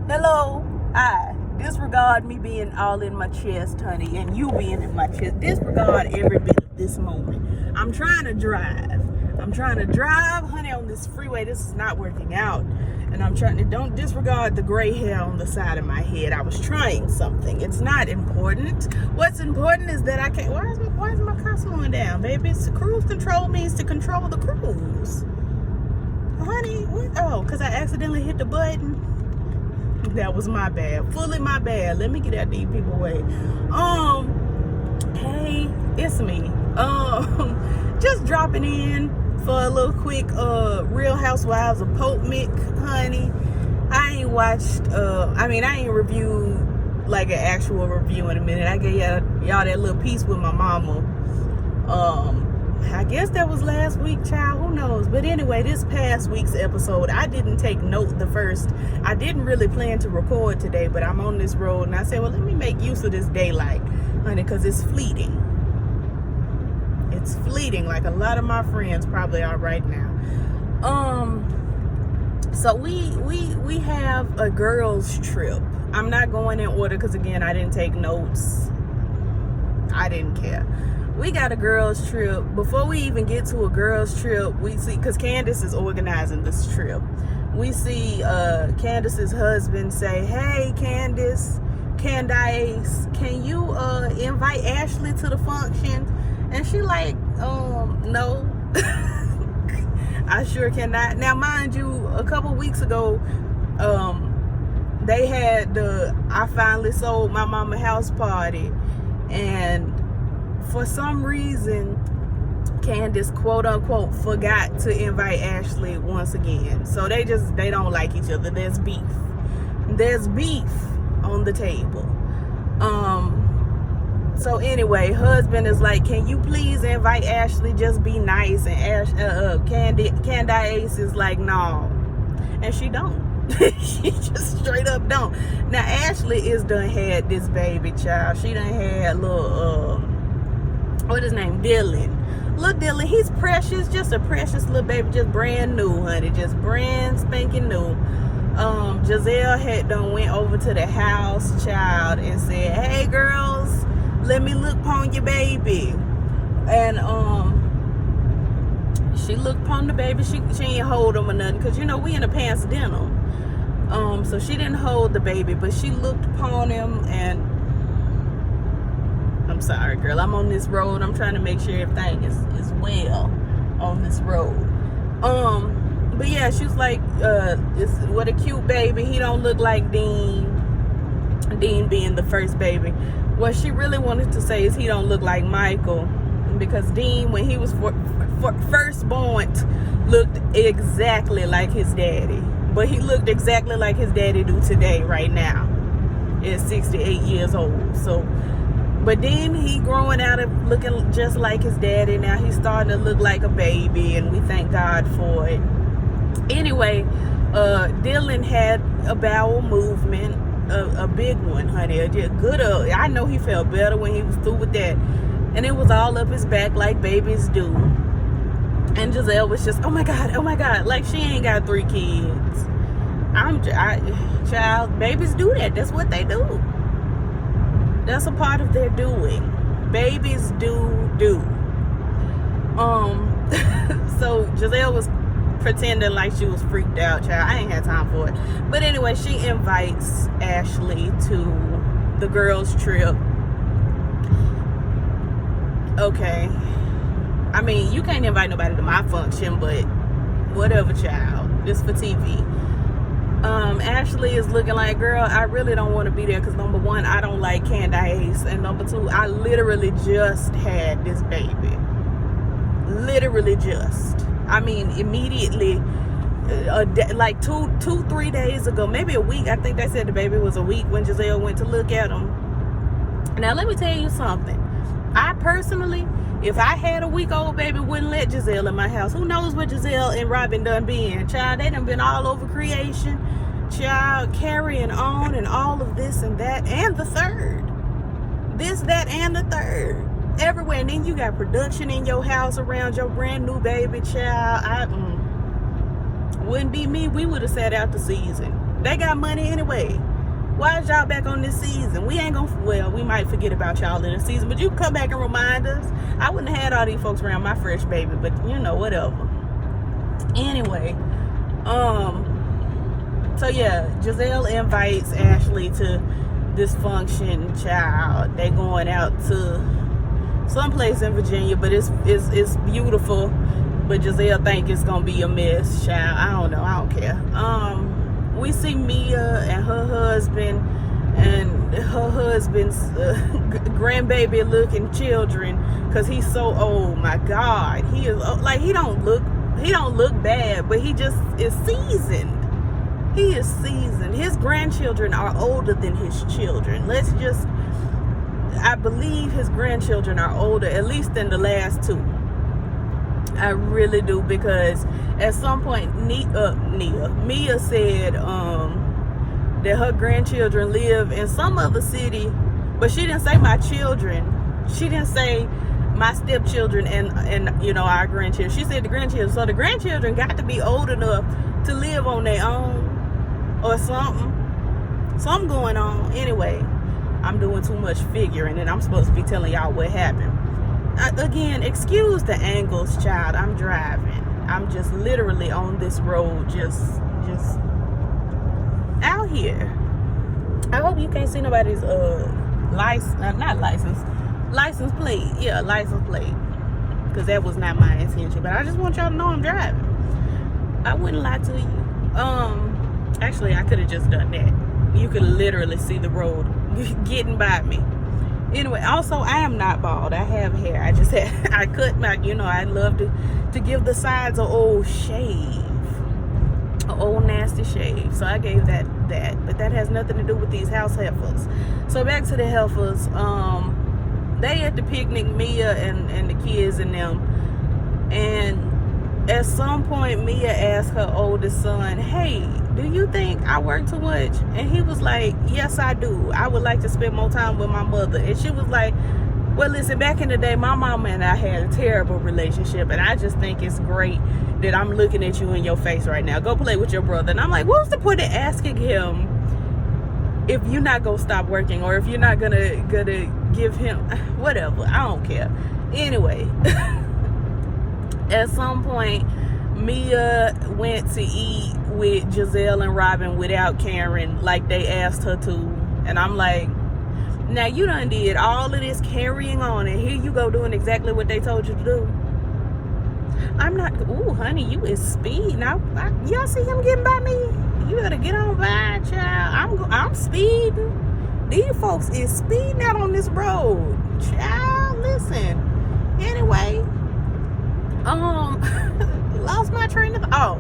Hello, I disregard me being all in my chest, honey, and you being in my chest. Disregard every bit of this moment. I'm trying to drive, honey, on this freeway. This is not working out. And I'm trying to, don't disregard the gray hair on the side of my head. I was trying something. It's not important. What's important is that I can't, why is my car slowing down, baby? It's cruise control means to control the cruise. Honey, what? Oh, because I accidentally hit the button. That was my bad. Fully my bad. Let me get out these people way. Hey, it's me. Just dropping in for a little quick Real Housewives of Potomac, honey. I ain't watched I ain't reviewed like an actual review in a minute. I gave y'all that little piece with my mama. I guess that was last week, child. Who knows? But anyway, this past week's episode, I didn't take note the first. I didn't really plan to record today, but I'm on this road, and I said, well, let me make use of this daylight, honey, because it's fleeting. It's fleeting, like a lot of my friends probably are right now. So we have a girls' trip. I'm not going in order because, again, I didn't take notes. I didn't care. We got a girls trip. Before we even get to a girls trip, we see, because Candace is organizing this trip, we see Candace's husband say, hey, Candace, can you invite Ashley to the function? And she like, no. I sure cannot. Now, mind you, a couple weeks ago, they had the I Finally Sold My Mama house party, and for some reason, Candace, quote unquote, forgot to invite Ashley once again. So they don't like each other. There's beef. There's beef on the table. So anyway, husband is like, can you please invite Ashley? Just be nice. And Candace is like, no. And she don't. She just straight up don't. Now, Ashley is done had this baby child. She done had little, what his name, Dylan. Little Dylan, he's precious, just a precious little baby, just brand new, honey, just brand spanking new. Giselle had done went over to the house, child, and said, hey girls, let me look upon your baby. And she looked upon the baby. She ain't hold him or nothing, because you know we in a pants denim. So she didn't hold the baby, but she looked upon him. And I'm sorry, girl, I'm on this road. I'm trying to make sure everything is well on this road. But yeah, she was like, what a cute baby. He don't look like Dean. Dean being the first baby. What she really wanted to say is he don't look like Michael, because Dean, when he was first born, looked exactly like his daddy. But he looked exactly like his daddy do today, right now, at 68 years old. So, but then he growing out of looking just like his daddy. Now he's starting to look like a baby, and we thank God for it. Anyway, Dylan had a bowel movement, a big one, honey. I know he felt better when he was through with that. And it was all up his back like babies do. And Giselle was just, oh my God, like she ain't got 3 kids. Child, babies do that. That's what they do. That's a part of their doing. Babies do. So Giselle was pretending like she was freaked out, child. I ain't had time for it. But anyway, she invites Ashley to the girls' trip. Okay. I mean, you can't invite nobody to my function, but whatever, child. Just for TV. Ashley is looking like, girl, I really don't want to be there because, number one, I don't like Candace, and number two, I literally just had this baby. Literally just. I mean, immediately, like 3 days ago, maybe a week. I think they said the baby was a week when Giselle went to look at him. Now, let me tell you something. I personally, if I had a week-old baby, wouldn't let Giselle in my house. Who knows what Giselle and Robin done been? Child, they done been all over creation. Child, carrying on and all of this and that. And the third. This, that, and the third. Everywhere. And then you got production in your house around your brand new baby, child. Wouldn't be me. We would have sat out the season. They got money anyway. Why is y'all back on this season? We ain't gonna, well, we might forget about y'all in the season, but you come back and remind us. I wouldn't have had all these folks around my fresh baby, but you know, whatever. Anyway, so yeah, Giselle invites Ashley to this function, child. They going out to someplace in Virginia, but it's beautiful. But Giselle think it's gonna be a mess, child. I don't know. I don't care. We see Mia and her husband's grandbaby looking children, because he's so old. My God, he is like, he don't look bad, but he just is seasoned. He is seasoned. His grandchildren are older than his children. I believe his grandchildren are older, at least than the last two. I really do, because at some point Mia said that her grandchildren live in some other city, but she didn't say my children. She didn't say my stepchildren and you know, our grandchildren. She said the grandchildren. So the grandchildren got to be old enough to live on their own or something going on. Anyway, I'm doing too much figuring, and I'm supposed to be telling y'all what happened. Again, excuse the angles, child. I'm driving. I'm just literally on this road, just out here. I hope you can't see nobody's license plate. Yeah, license plate, because that was not my intention. But I just want y'all to know I'm driving. I wouldn't lie to you. Actually, I could have just done that. You could literally see the road getting by me. Anyway, also, I am not bald. I have hair. I cut my, you know, I love to give the sides an old shave, an old nasty shave. So I gave that, but that has nothing to do with these house heifers. So back to the heifers. They at the picnic, Mia and the kids and them, and at some point Mia asked her oldest son, "Hey, do you think I work too much?" And he was like, "Yes, I do. I would like to spend more time with my mother." And she was like, "Well, listen, back in the day, my mama and I had a terrible relationship, and I just think it's great that I'm looking at you in your face right now. Go play with your brother." And I'm like, what's the point of asking him if you're not gonna stop working, or if you're not gonna give him whatever? I don't care. Anyway, at some point, Mia went to eat with Giselle and Robin without Karen, like they asked her to. And I'm like, now you done did all of this carrying on, and here you go doing exactly what they told you to do. I'm not, ooh, honey, you is speeding. Y'all see him getting by me? You better get on by, child. I'm speeding. These folks is speeding out on this road. Child, listen. Anyway, lost my train of thought.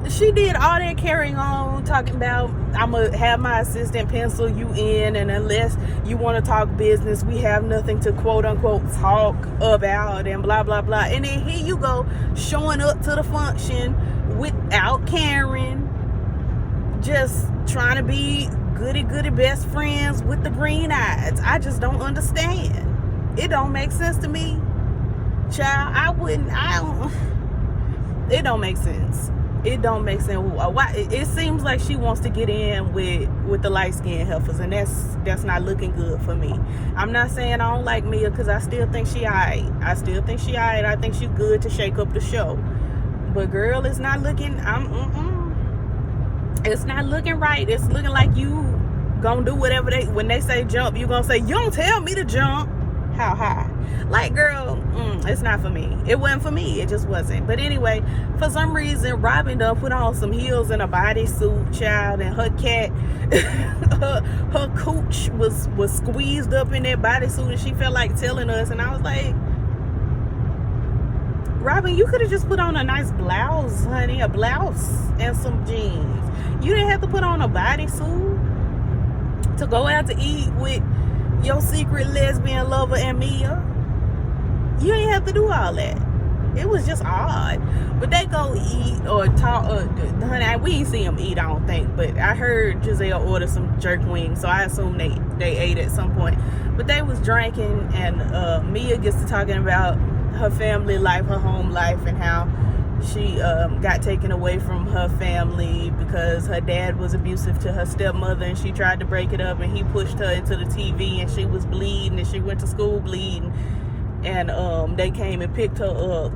She did all that carrying on, talking about, I'm going to have my assistant pencil you in, and unless you want to talk business, we have nothing to quote unquote talk about, and blah, blah, blah. And then here you go, showing up to the function without Karen, just trying to be goody best friends with the green eyes. I just don't understand. It don't make sense to me. Child, it don't make sense. It don't make sense. Why? It seems like she wants to get in with the light-skinned heifers, and that's not looking good for me. I'm not saying I don't like Mia, because I still think she alright. I think she's good to shake up the show. But girl, it's not looking. It's not looking right. It's looking like you gonna do whatever when they say jump, you gonna say, you don't tell me to jump. How high? Like, girl, it's not for me. It wasn't for me. It just wasn't. But anyway, for some reason, Robin done put on some heels and a bodysuit, child, and her cat, her cooch was squeezed up in that bodysuit, and she felt like telling us. And I was like, Robin, you could have just put on a nice blouse, honey, a blouse and some jeans. You didn't have to put on a bodysuit to go out to eat with your secret lesbian lover and Mia. You ain't have to do all that. It was just odd. But they go eat or talk. Honey, we ain't see them eat, I don't think. But I heard Giselle order some jerk wings, so I assume they ate at some point. But they was drinking, and Mia gets to talking about her family life, her home life, and how She got taken away from her family because her dad was abusive to her stepmother, and she tried to break it up, and he pushed her into the TV, and she was bleeding, and she went to school bleeding, and they came and picked her up,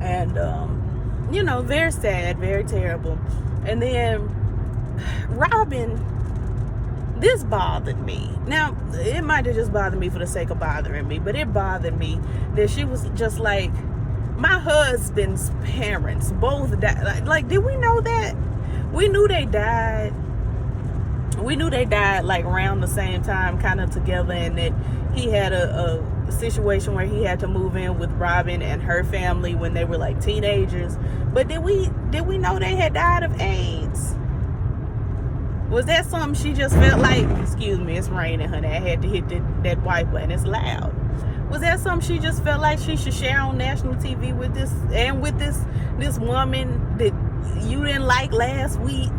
and very sad, very terrible. And then Robin, this bothered me. Now, it might have just bothered me for the sake of bothering me, but it bothered me that she was just like, my husband's parents both died. Like, did we know that? We knew they died. We knew they died like around the same time, kind of together, and that he had a situation where he had to move in with Robin and her family when they were like teenagers. But did we know they had died of AIDS? Was that something she just felt like, excuse me, it's raining, honey, I had to hit that wiper and it's loud. Was that something she just felt like she should share on national TV with this woman that you didn't like last week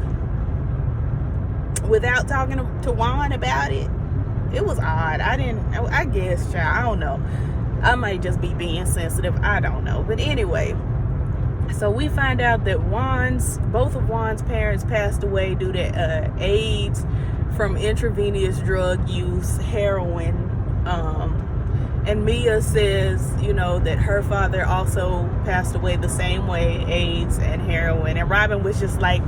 without talking to Juan about it? It was odd. I guess, child, I don't know. I might just be being sensitive. I don't know. But anyway, so we find out that both of Juan's parents passed away due to AIDS from intravenous drug use, heroin. And Mia says, that her father also passed away the same way, AIDS and heroin. And Robin was just like,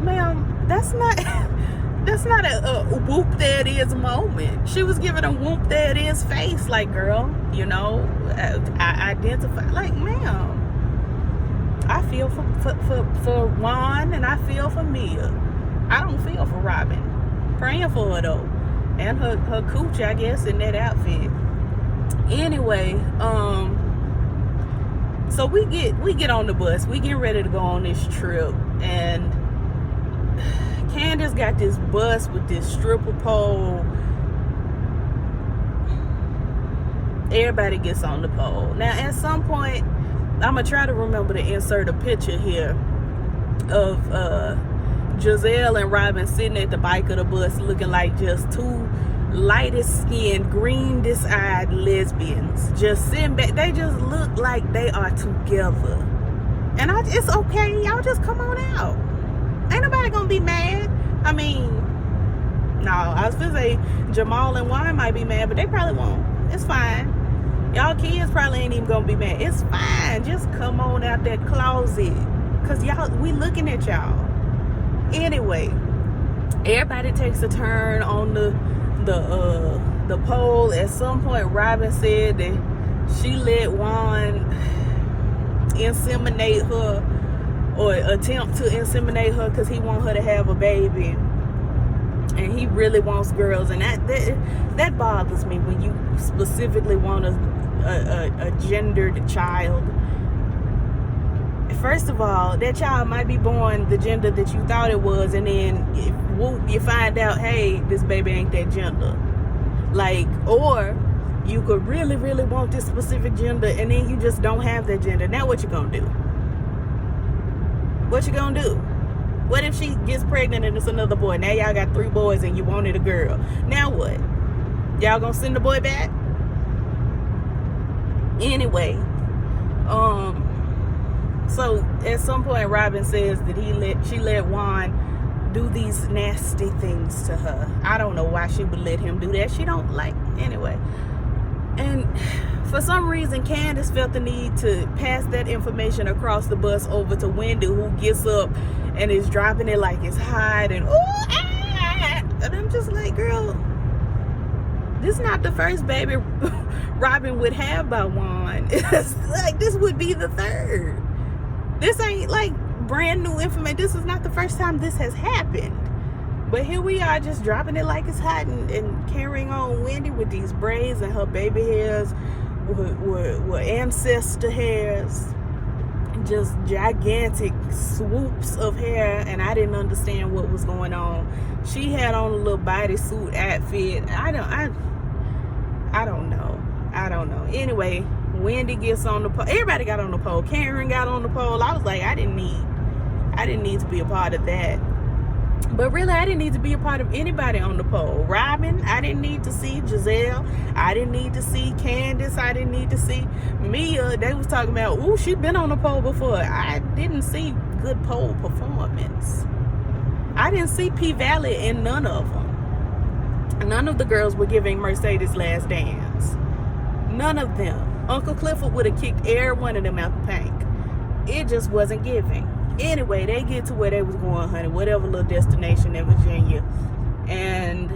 ma'am, that's not a whoop there it is moment. She was giving a whoop there it is face, like, girl, I identify, like, ma'am, I feel for Juan and I feel for Mia. I don't feel for Robin. Praying for her though. And her cooch, I guess, in that outfit. Anyway, so we get on the bus. We get ready to go on this trip, and Candace got this bus with this stripper pole. Everybody gets on the pole. Now, at some point, I'm gonna try to remember to insert a picture here of Giselle and Robin sitting at the bike of the bus looking like just two lightest skinned, greenest eyed lesbians just sitting back. They just look like they are together, and it's okay, y'all just come on out. Ain't nobody gonna be mad. I mean, no, I was gonna say Jamal and Juan might be mad, but they probably won't. It's fine. Y'all kids probably ain't even gonna be mad. It's fine. Just come on out that closet, cause we looking at y'all. Anyway, everybody takes a turn on the pole. At some point, Robin said that she let Juan inseminate her, or attempt to inseminate her, because he wants her to have a baby, and he really wants girls. And that bothers me when you specifically want a gendered child. First of all, that child might be born the gender that you thought it was, and then you find out, hey, this baby ain't that gender. Like, or you could really, really want this specific gender, and then you just don't have that gender. Now what you gonna do? What you gonna do? What if she gets pregnant and it's another boy? Now y'all got 3 boys and you wanted a girl. Now what? Y'all gonna send the boy back? Anyway, so at some point Robin says that she let Juan do these nasty things to her. I don't know why she would let him do that. She don't like, anyway. And for some reason, Candace felt the need to pass that information across the bus over to Wendy, who gets up and is dropping it like it's hot, and and I'm just like, girl, this is not the first baby Robin would have by Juan. It's like, this would be the 3rd. This ain't like brand new information. This is not the first time this has happened. But here we are, just dropping it like it's hot, and carrying on Wendy with these braids, and her baby hairs were ancestor hairs, just gigantic swoops of hair, and I didn't understand what was going on. She had on a little bodysuit outfit. I don't know. Anyway, Wendy gets on the pole. Everybody got on the pole. Karen got on the pole. I was like, I didn't need to be a part of that. But really, I didn't need to be a part of anybody on the poll. Robin, I didn't need to see. Giselle, I didn't need to see. Candace, I didn't need to see. Mia, they was talking about, ooh, she been on the poll before. I didn't see good poll performance. I didn't see P-Valley in none of them. None of the girls were giving Mercedes Last Dance. None of them. Uncle Clifford would have kicked every one of them out the paint. It just wasn't giving. Anyway, they get to where they was going, honey, whatever little destination in Virginia, and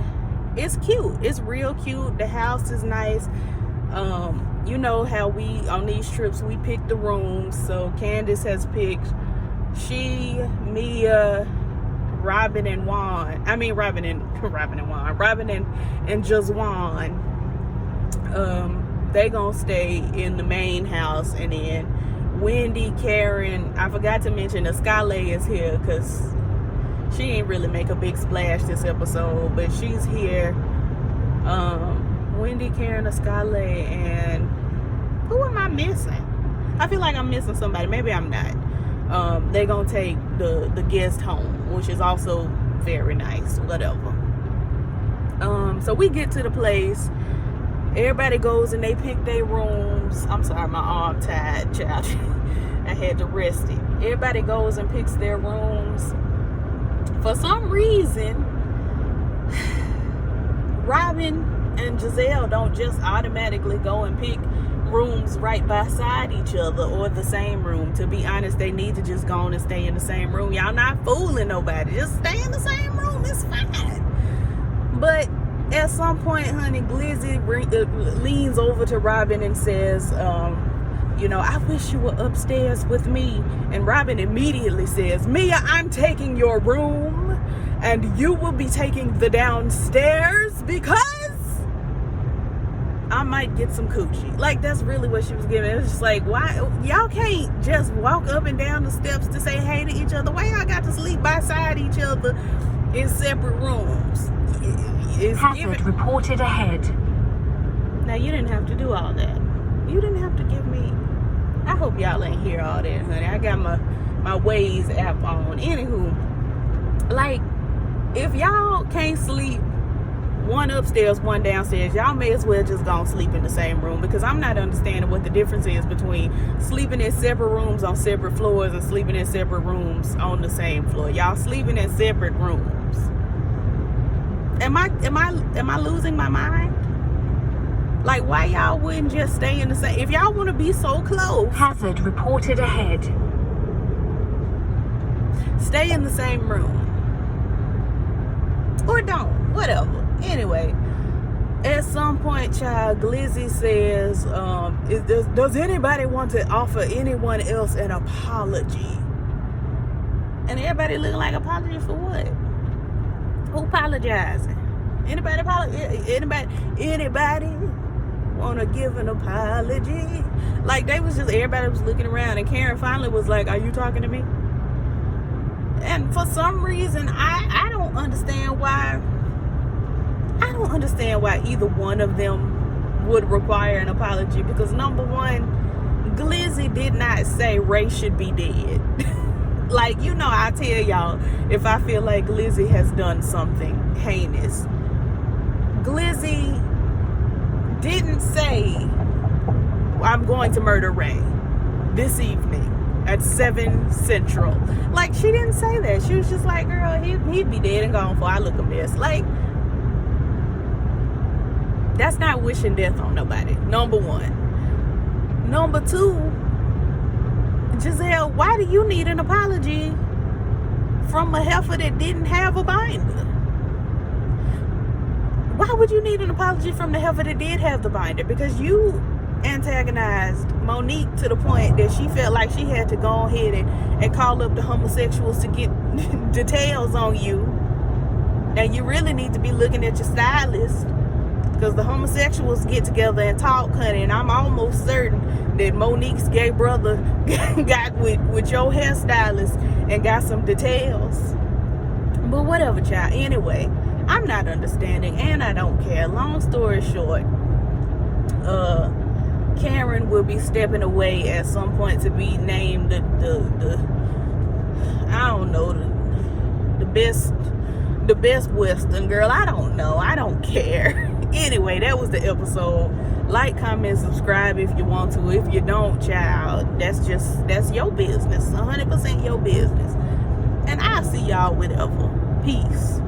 it's cute. It's real cute. The house is nice. You know how we on these trips we pick the rooms. So Candace has picked Mia, Robin and Jazwan. They gonna stay in the main house, and then Wendy, Karen, I forgot to mention that Skyle is here because she ain't really make a big splash this episode, but she's here. Wendy, Karen, Skyle, and who am I missing? I feel like I'm missing somebody. Maybe I'm not. They're gonna take the guest home, which is also very nice. Whatever. So we get to the place. Everybody goes and they pick their rooms. I'm sorry, my arm tied, child. I had to rest it. Everybody goes and picks their rooms. For some reason, Robin and Giselle don't just automatically go and pick rooms right beside each other or the same room. To be honest, they need to just go on and stay in the same room. Y'all not fooling nobody. Just stay in the same room. It's fine. But at some point, honey, Glizzy leans over to Robin and says, I wish you were upstairs with me. And Robin immediately says, Mia, I'm taking your room and you will be taking the downstairs because I might get some coochie. Like, that's really what she was giving. It was just like, why? Y'all can't just walk up and down the steps to say hey to each other. Why y'all got to sleep beside each other in separate rooms? Hazard reported ahead. Now, you didn't have to do all that. You didn't have to give me... I hope y'all ain't hear all that, honey. I got my Waze app on. Anywho, like, if y'all can't sleep one upstairs, one downstairs, y'all may as well just go and sleep in the same room, because I'm not understanding what the difference is between sleeping in separate rooms on separate floors and sleeping in separate rooms on the same floor. Y'all sleeping in separate rooms. Am I losing my mind? Like, why y'all wouldn't just stay in the same... If y'all want to be so close... Hazard reported ahead. Stay in the same room. Or don't. Whatever. Anyway, at some point, child, Glizzy says, does anybody want to offer anyone else an apology? And everybody looking like, apology for what? Who apologizing? Anybody want to give an apology? Like, they was just, everybody was looking around, and Karen finally was like, are you talking to me? And for some reason, I don't understand why either one of them would require an apology, because number one, Glizzy did not say Ray should be dead. Like, I tell y'all, if I feel like Glizzy has done something heinous. Glizzy didn't say, I'm going to murder Ray this evening at 7 Central. Like, she didn't say that. She was just like, girl, he'd be dead and gone before I look a mess. Like, that's not wishing death on nobody, number one. Number two, Giselle, why do you need an apology from a heifer that didn't have a binder? Why would you need an apology from the heifer that did have the binder? Because you antagonized Monique to the point that she felt like she had to go ahead and call up the homosexuals to get details on you. And you really need to be looking at your stylist, because the homosexuals get together and talk, honey, and I'm almost certain that Monique's gay brother got with your hairstylist and got some details. But whatever, child. Anyway, I'm not understanding, and I don't care. Long story short, Karen will be stepping away at some point to be named the best the best Western, girl. I don't know. I don't care. Anyway, that was the episode. Like, comment, subscribe if you want to. If you don't, child, that's your business. 100% your business. And I'll see y'all whenever. Peace.